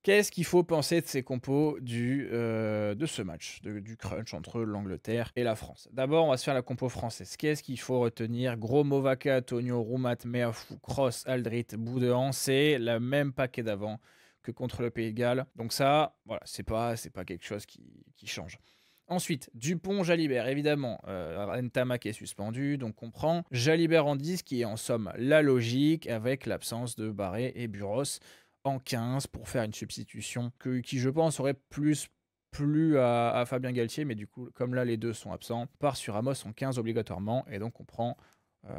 Qu'est-ce qu'il faut penser de ces compos de ce match, du crunch entre l'Angleterre et la France? D'abord, on va se faire la compo française. Qu'est-ce qu'il faut retenir? Gros, Movaka, Tonio, Roumat, Meafou, Cross, Aldrit, Boudehans, c'est le même paquet d'avant que contre le Pays de Galles. Donc ça, voilà, c'est pas quelque chose qui change. Ensuite, Dupont, Jalibert, évidemment. Ntama qui est suspendu, donc on prend Jalibert en 10, qui est en somme la logique, avec l'absence de Barré et Buros en 15 pour faire une substitution qui, je pense, aurait plu à Fabien Galtier, mais du coup, comme là, les deux sont absents, on part sur Ramos en 15 obligatoirement, et donc on prend euh,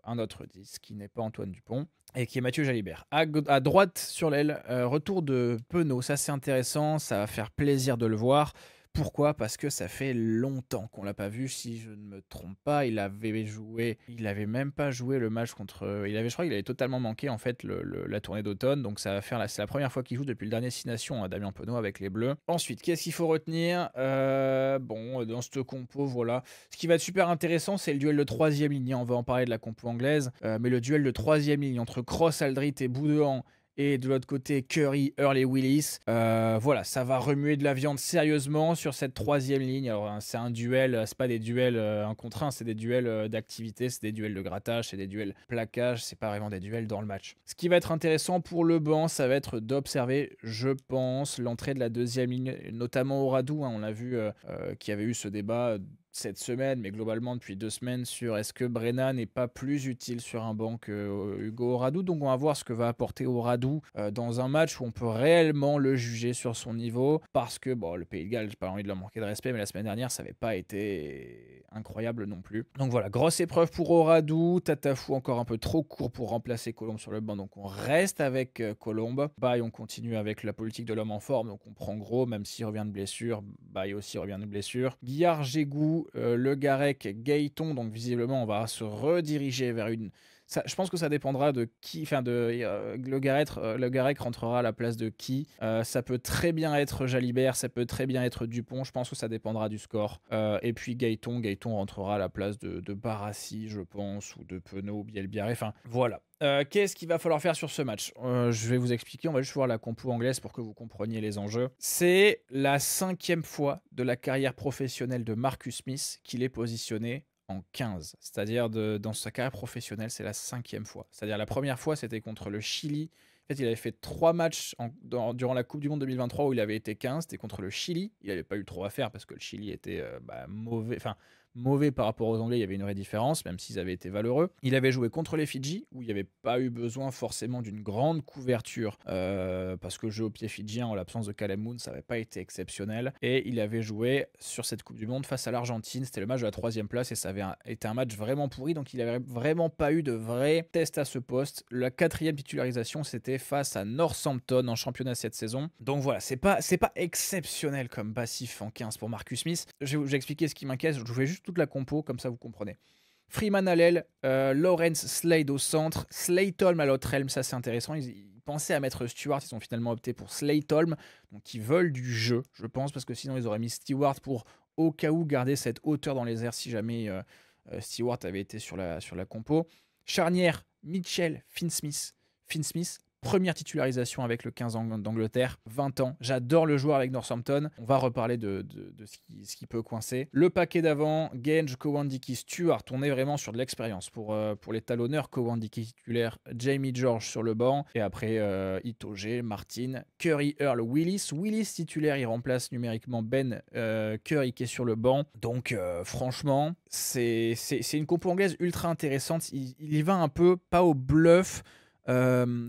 un autre 10 qui n'est pas Antoine Dupont et qui est Mathieu Jalibert. À droite sur l'aile, retour de Penaud, ça c'est intéressant, ça va faire plaisir de le voir. Pourquoi? Parce que ça fait longtemps qu'on l'a pas vu, si je ne me trompe pas. Il avait même pas joué le match contre. Je crois qu'il avait totalement manqué en fait la tournée d'automne, donc ça va faire c'est la première fois qu'il joue depuis le dernier 6 Nations, Damien Penaud avec les Bleus. Ensuite, qu'est-ce qu'il faut retenir? Bon, dans cette compo, voilà. Ce qui va être super intéressant, c'est le duel de troisième ligne. On va en parler de la compo anglaise, mais le duel de troisième ligne entre Cross, Aldrit et Boudehans. Et de l'autre côté, Curry, Earl et Willis. Voilà, ça va remuer de la viande sérieusement sur cette troisième ligne. Alors, hein, c'est un duel, c'est pas des duels 1 contre 1, c'est des duels d'activité, c'est des duels de grattage, c'est des duels plaquage, c'est pas vraiment des duels dans le match. Ce qui va être intéressant pour le banc, ça va être d'observer, je pense, l'entrée de la deuxième ligne, notamment Oradou. Hein, on a vu qu'il y avait eu ce débat cette semaine, mais globalement depuis 2 semaines, sur est-ce que Brennan n'est pas plus utile sur un banc que Hugo Oradou. Donc on va voir ce que va apporter Oradou dans un match où on peut réellement le juger sur son niveau, parce que bon, le Pays de Galles, j'ai pas envie de leur manquer de respect, mais la semaine dernière, ça n'avait pas été incroyable non plus. Donc voilà, grosse épreuve pour Oradou. Tatafou encore un peu trop court pour remplacer Colombe sur le banc, donc on reste avec Colombe. Baye, on continue avec la politique de l'homme en forme, donc on prend Gros, même s'il revient de blessure. Baye aussi revient de blessure. Guillard, Gégou, Le Garec, Gaëton, donc visiblement on va se rediriger vers une. Ça, je pense que ça dépendra de qui, enfin Le Garec rentrera à la place de qui. Ça peut très bien être Jalibert, ça peut très bien être Dupont. Je pense que ça dépendra du score. Et puis Gaëton rentrera à la place de Barassi, je pense, ou de Penaud, Bielbiarré. Enfin voilà. Qu'est-ce qu'il va falloir faire sur ce match? Je vais vous expliquer, on va juste voir la compo anglaise pour que vous compreniez les enjeux. C'est la 5e fois de la carrière professionnelle de Marcus Smith qu'il est positionné en 15. C'est-à-dire dans sa carrière professionnelle, c'est la 5e fois. C'est-à-dire la première fois, c'était contre le Chili. En fait, il avait fait 3 matchs durant la Coupe du Monde 2023 où il avait été 15. C'était contre le Chili. Il n'avait pas eu trop à faire parce que le Chili était mauvais. Enfin, mauvais par rapport aux Anglais, il y avait une vraie différence, même s'ils avaient été valeureux. Il avait joué contre les Fidji, où il n'y avait pas eu besoin forcément d'une grande couverture, parce que le jeu au pied fidjien, en l'absence de Caleb Moon, ça n'avait pas été exceptionnel. Et il avait joué sur cette Coupe du Monde face à l'Argentine. C'était le match de la 3e place, et ça avait été un match vraiment pourri, donc il n'avait vraiment pas eu de vrai test à ce poste. La 4e titularisation, c'était face à Northampton en championnat cette saison. Donc voilà, c'est pas exceptionnel comme passif en 15 pour Marcus Smith. Je vais expliquer ce qui m'inquiète, je vous fais juste toute la compo, comme ça vous comprenez. Freeman à l'aile, Lawrence Slade au centre, Slaytolm à l'autre helm, ça c'est intéressant. Ils pensaient à mettre Stewart, ils ont finalement opté pour Slaytolm, donc ils veulent du jeu, je pense, parce que sinon ils auraient mis Stewart pour au cas où garder cette hauteur dans les airs si jamais Stewart avait été sur la compo. Charnière, Mitchell, Finn-Smith, première titularisation avec le 15 d'Angleterre, 20 ans. J'adore le joueur avec Northampton. On va reparler de ce qui peut coincer. Le paquet d'avant, Genge, Cowan-Dickey, Stewart. On est vraiment sur de l'expérience. Pour les talonneurs, Cowan-Dickey titulaire, Jamie George sur le banc. Et après, Itoge, Martin, Curry, Earl, Willis. Willis titulaire, il remplace numériquement Ben Curry qui est sur le banc. Donc franchement, c'est une compo anglaise ultra intéressante. Il y va un peu, pas au bluff,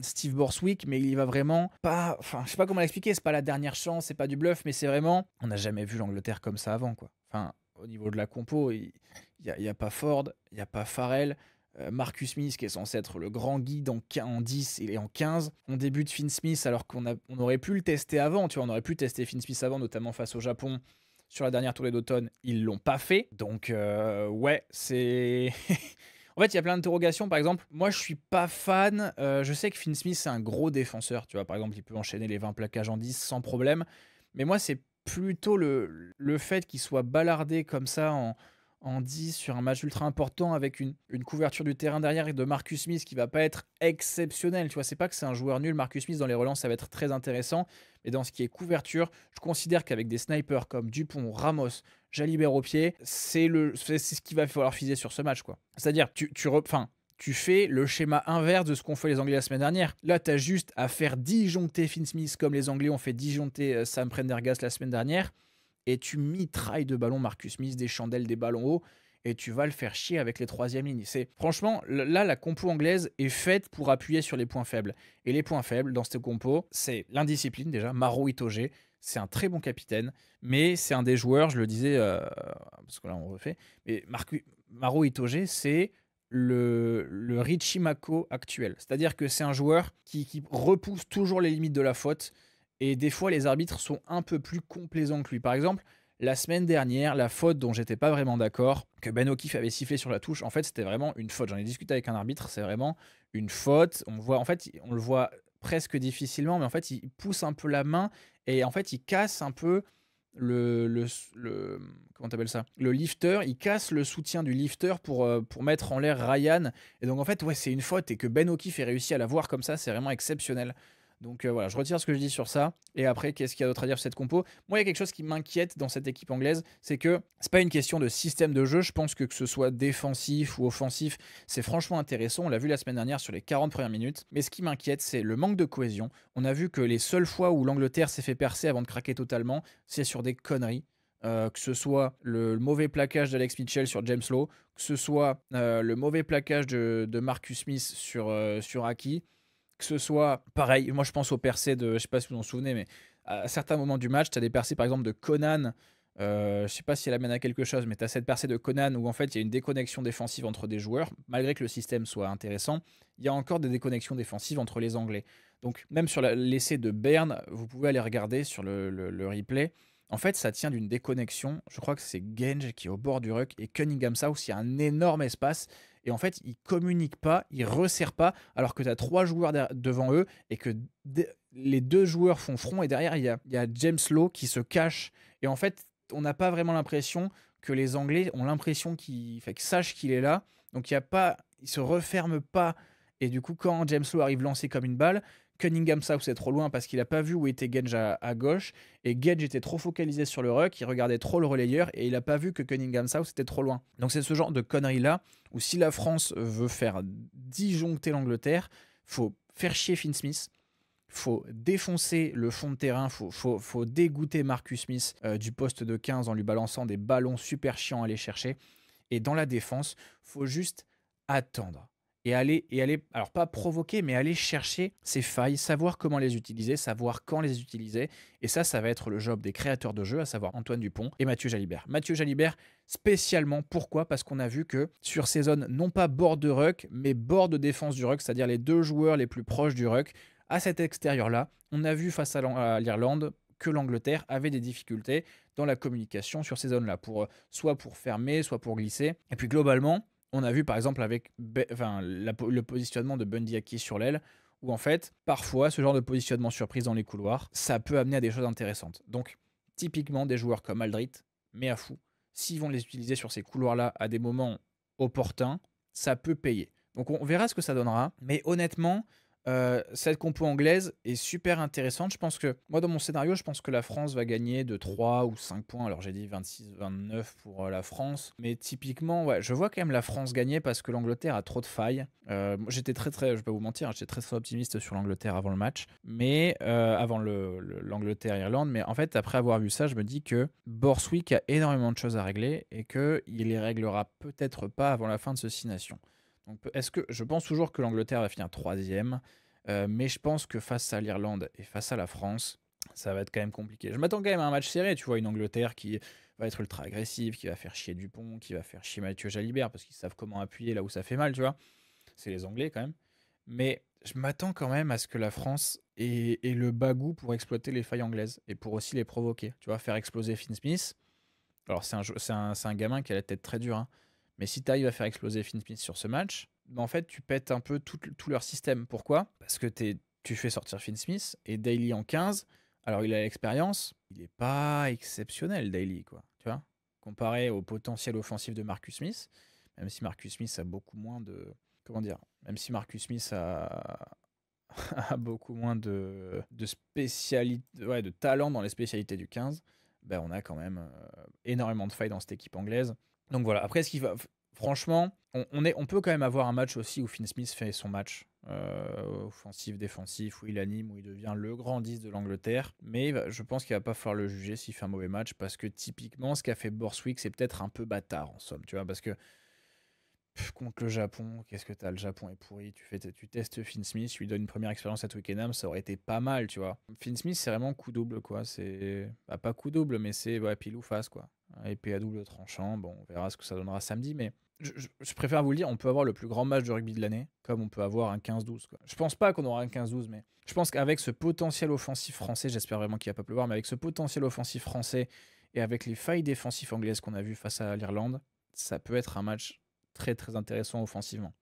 Steve Borswick, mais il y va vraiment pas. Enfin, je sais pas comment l'expliquer, c'est pas la dernière chance, c'est pas du bluff, mais c'est vraiment. On n'a jamais vu l'Angleterre comme ça avant, quoi. Enfin, au niveau de la compo, il y a pas Ford, il y a pas Farrell. Marcus Smith, qui est censé être le grand guide en 10, il est en 15. On débute Finn Smith alors qu'on aurait pu le tester avant. Tu vois, on aurait pu tester Finn Smith avant, notamment face au Japon. Sur la dernière tournée d'automne, ils l'ont pas fait. Donc, ouais, c'est. En fait, il y a plein d'interrogations. Par exemple, moi, je suis pas fan. Je sais que Finn Smith, c'est un gros défenseur. Tu vois, par exemple, il peut enchaîner les 20 plaquages en 10 sans problème. Mais moi, c'est plutôt le fait qu'il soit ballardé comme ça en 10 sur un match ultra important avec une couverture du terrain derrière et de Marcus Smith qui va pas être exceptionnel. Tu vois, c'est pas que c'est un joueur nul. Marcus Smith, dans les relances, ça va être très intéressant. Mais dans ce qui est couverture, je considère qu'avec des snipers comme Dupont, Ramos, Jalibert au pied, c'est ce qu'il va falloir viser sur ce match, quoi. C'est-à-dire, enfin, tu fais le schéma inverse de ce qu'ont fait les Anglais la semaine dernière. Là, tu as juste à faire disjoncter Finn Smith comme les Anglais ont fait disjoncter Sam Prendergast la semaine dernière. Et tu mitrailles de ballons Marcus Smith, des chandelles, des ballons hauts. Et tu vas le faire chier avec les troisièmes lignes. Franchement, là, la compo anglaise est faite pour appuyer sur les points faibles. Et les points faibles dans cette compo, c'est l'indiscipline déjà. Maro Itoje, c'est un très bon capitaine. Mais c'est un des joueurs, je le disais, parce que là, on refait. Mais Maro Itoje, c'est le Richie Mako actuel. C'est-à-dire que c'est un joueur qui repousse toujours les limites de la faute. Et des fois, les arbitres sont un peu plus complaisants que lui. Par exemple, la semaine dernière, la faute dont j'étais pas vraiment d'accord, que Ben O'Keefe avait sifflé sur la touche, en fait, c'était vraiment une faute. J'en ai discuté avec un arbitre, c'est vraiment une faute. On le voit presque difficilement, mais en fait, il pousse un peu la main et en fait, il casse un peu comment t'appelles ça? Le lifter, il casse le soutien du lifter pour mettre en l'air Ryan. Et donc, en fait, ouais, c'est une faute et que Ben O'Keefe ait réussi à la voir comme ça, c'est vraiment exceptionnel. Donc voilà, je retire ce que je dis sur ça. Et après, qu'est-ce qu'il y a d'autre à dire sur cette compo? Moi, il y a quelque chose qui m'inquiète dans cette équipe anglaise, c'est que c'est pas une question de système de jeu. Je pense que ce soit défensif ou offensif, c'est franchement intéressant. On l'a vu la semaine dernière sur les 40 premières minutes. Mais ce qui m'inquiète, c'est le manque de cohésion. On a vu que les seules fois où l'Angleterre s'est fait percer avant de craquer totalement, c'est sur des conneries. Que ce soit le mauvais plaquage d'Alex Mitchell sur James Lowe, que ce soit le mauvais plaquage de Marcus Smith sur Aki, que ce soit pareil. Moi, je pense aux percées de, je sais pas si vous vous en souvenez, mais à certains moments du match, tu as des percées par exemple de Conan. Je sais pas si elle amène à quelque chose, mais tu as cette percée de Conan où en fait il y a une déconnexion défensive entre des joueurs, malgré que le système soit intéressant. Il y a encore des déconnexions défensives entre les Anglais. Donc, même sur l'essai de Berne, vous pouvez aller regarder sur le replay. En fait, ça tient d'une déconnexion. Je crois que c'est Genge qui est au bord du ruck et Cunningham South, il y a un énorme espace. Et en fait, ils communiquent pas, ils resserrent pas, alors que tu as trois joueurs devant eux et que les deux joueurs font front. Et derrière, il y a James Lowe qui se cache. Et en fait, on n'a pas vraiment l'impression que les Anglais ont l'impression qu'ils sachent qu'il est là. Donc, ils se referment pas. Et du coup, quand James Lowe arrive lancé comme une balle, Cunningham South c'est trop loin parce qu'il n'a pas vu où était Genge à gauche. Et Genge était trop focalisé sur le ruck, il regardait trop le relayeur et il n'a pas vu que Cunningham South était trop loin. Donc c'est ce genre de conneries-là où si la France veut faire disjoncter l'Angleterre, faut faire chier Finn Smith, faut défoncer le fond de terrain, faut dégoûter Marcus Smith du poste de 15 en lui balançant des ballons super chiants à aller chercher. Et dans la défense, faut juste attendre. Et aller, alors pas provoquer, mais aller chercher ces failles, savoir comment les utiliser, savoir quand les utiliser. Et ça va être le job des créateurs de jeu, à savoir Antoine Dupont et Mathieu Jalibert. Mathieu Jalibert, spécialement, pourquoi? Parce qu'on a vu que sur ces zones, non pas bord de ruck, mais bord de défense du ruck, c'est-à-dire les deux joueurs les plus proches du ruck, à cet extérieur-là, on a vu face à l'Irlande que l'Angleterre avait des difficultés dans la communication sur ces zones-là, soit pour fermer, soit pour glisser. Et puis globalement, on a vu par exemple avec le positionnement de Bundy Aki sur l'aile, où en fait, parfois, ce genre de positionnement surprise dans les couloirs, ça peut amener à des choses intéressantes. Donc, typiquement, des joueurs comme Aldrit, mais à fou, s'ils vont les utiliser sur ces couloirs-là à des moments opportuns, ça peut payer. Donc, on verra ce que ça donnera. Mais honnêtement, cette compo anglaise est super intéressante. Je pense que, moi, dans mon scénario, je pense que la France va gagner de 3 ou 5 points. Alors, j'ai dit 26-29 pour la France. Mais typiquement, ouais, je vois quand même la France gagner parce que l'Angleterre a trop de failles. J'étais je vais pas vous mentir, j'étais très optimiste sur l'Angleterre avant le match. Mais avant l'Angleterre-Irlande. Mais en fait, après avoir vu ça, je me dis que Borswick a énormément de choses à régler et qu'il les réglera peut-être pas avant la fin de ce 6 nations. Donc, je pense toujours que l'Angleterre va finir troisième, mais je pense que face à l'Irlande et face à la France, ça va être quand même compliqué. Je m'attends quand même à un match serré, tu vois, une Angleterre qui va être ultra agressive, qui va faire chier Dupont, qui va faire chier Mathieu Jalibert, parce qu'ils savent comment appuyer là où ça fait mal, tu vois. C'est les Anglais quand même. Mais je m'attends quand même à ce que la France ait le bagou pour exploiter les failles anglaises et pour aussi les provoquer. Tu vois, faire exploser Finn Smith. Alors c'est un gamin qui a la tête très dure, hein. Mais si tu arrives à faire exploser Finn Smith sur ce match, bah en fait, tu pètes un peu tout leur système. Pourquoi? Parce que tu fais sortir Finn Smith et Daly en 15. Alors, il a l'expérience. Il n'est pas exceptionnel, Daly, quoi. Tu vois? comparé au potentiel offensif de Marcus Smith, même si Marcus Smith a beaucoup moins de... Comment dire? Même si Marcus Smith a beaucoup moins de spécialité, ouais, de talent dans les spécialités du 15, ben on a quand même énormément de failles dans cette équipe anglaise. Donc voilà, après, franchement, on peut quand même avoir un match aussi où Finn Smith fait son match offensif, défensif, où il anime, où il devient le grand 10 de l'Angleterre. Mais je pense qu'il va pas falloir le juger s'il fait un mauvais match, parce que typiquement, ce qu'a fait Borswick, c'est peut-être un peu bâtard en somme, tu vois, parce que contre le Japon, qu'est-ce que t'as? Le Japon est pourri. Tu testes Finn Smith, tu lui donnes une première expérience à Twickenham, ça aurait été pas mal, tu vois. Finn Smith, c'est vraiment coup double, quoi. C'est pas coup double, mais c'est pile ou face, quoi. Épée à double tranchant. Bon, on verra ce que ça donnera samedi, mais je préfère vous le dire, on peut avoir le plus grand match de rugby de l'année, comme on peut avoir un 15-12, quoi. Je pense pas qu'on aura un 15-12, mais je pense qu'avec ce potentiel offensif français, j'espère vraiment qu'il va pas pleuvoir, mais avec ce potentiel offensif français et avec les failles défensives anglaises qu'on a vues face à l'Irlande, ça peut être un match très très intéressant offensivement.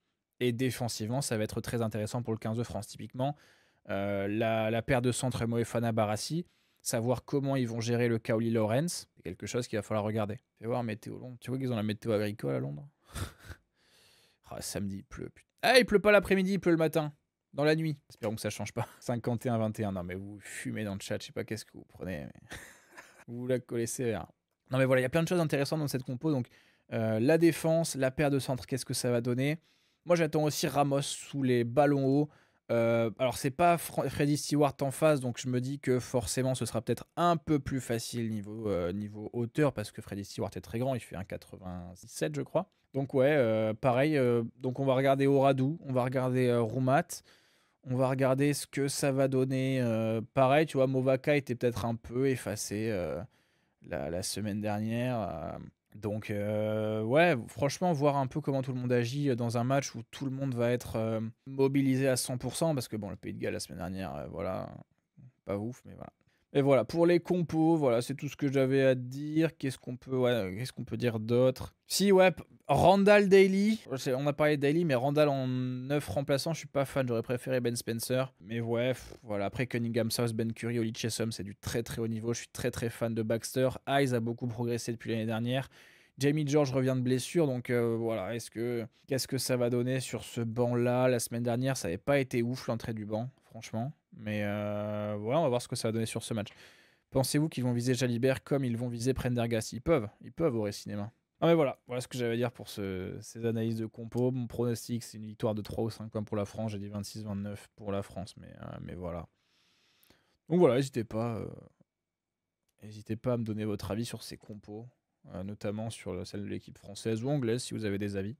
Et défensivement, ça va être très intéressant pour le 15 de France. Typiquement, la paire de centres Moefana Barassi, savoir comment ils vont gérer le Cowley Lawrence, c'est quelque chose qu'il va falloir regarder. Fais voir météo Londres. Tu vois qu'ils ont la météo agricole à Londres. Samedi, il pleut. Putain. Ah, il pleut pas l'après-midi, il pleut le matin. Dans la nuit. Espérons que ça change pas. 51-21. Non, mais vous fumez dans le chat. Je sais pas qu'est-ce que vous prenez. Mais... vous la collez sévère. Non, mais voilà, il y a plein de choses intéressantes dans cette compo. Donc, la défense, la paire de centres, qu'est-ce que ça va donner? Moi, j'attends aussi Ramos sous les ballons hauts. Alors, c'est pas Freddy Stewart en face, donc je me dis que forcément, ce sera peut-être un peu plus facile niveau hauteur, parce que Freddy Stewart est très grand, il fait 1,97, je crois. Donc, ouais, pareil. Donc, on va regarder Oradou, on va regarder Roumat, on va regarder ce que ça va donner. Pareil, tu vois, Movaka était peut-être un peu effacé la semaine dernière. Donc, ouais, franchement, voir un peu comment tout le monde agit dans un match où tout le monde va être mobilisé à 100%, parce que bon, le Pays de Galles la semaine dernière, voilà, pas ouf, mais voilà. Et voilà, pour les compos, voilà, c'est tout ce que j'avais à te dire. Qu'est-ce qu'on peut dire d'autre? Si, ouais, Randall Daly. On a parlé de Daly, mais Randall en 9 remplaçants, je suis pas fan. J'aurais préféré Ben Spencer. Mais ouais, voilà. Après Cunningham South, Ben Curry, Oli Chessum, c'est du très très haut niveau. Je suis très très fan de Baxter. Hayes a beaucoup progressé depuis l'année dernière. Jamie George revient de blessure, donc voilà. Qu'est-ce que ça va donner sur ce banc-là? La semaine dernière, ça n'avait pas été ouf l'entrée du banc, franchement. Mais voilà, on va voir ce que ça va donner sur ce match. Pensez-vous qu'ils vont viser Jalibert comme ils vont viser Prendergast? Ils peuvent au cinéma. Ah mais voilà ce que j'avais à dire pour ces analyses de compo. Mon pronostic, c'est une victoire de 3 ou 5 points pour la France. J'ai dit 26-29 pour la France, mais voilà. Donc voilà, n'hésitez pas à me donner votre avis sur ces compos, notamment sur celle de l'équipe française ou anglaise si vous avez des avis.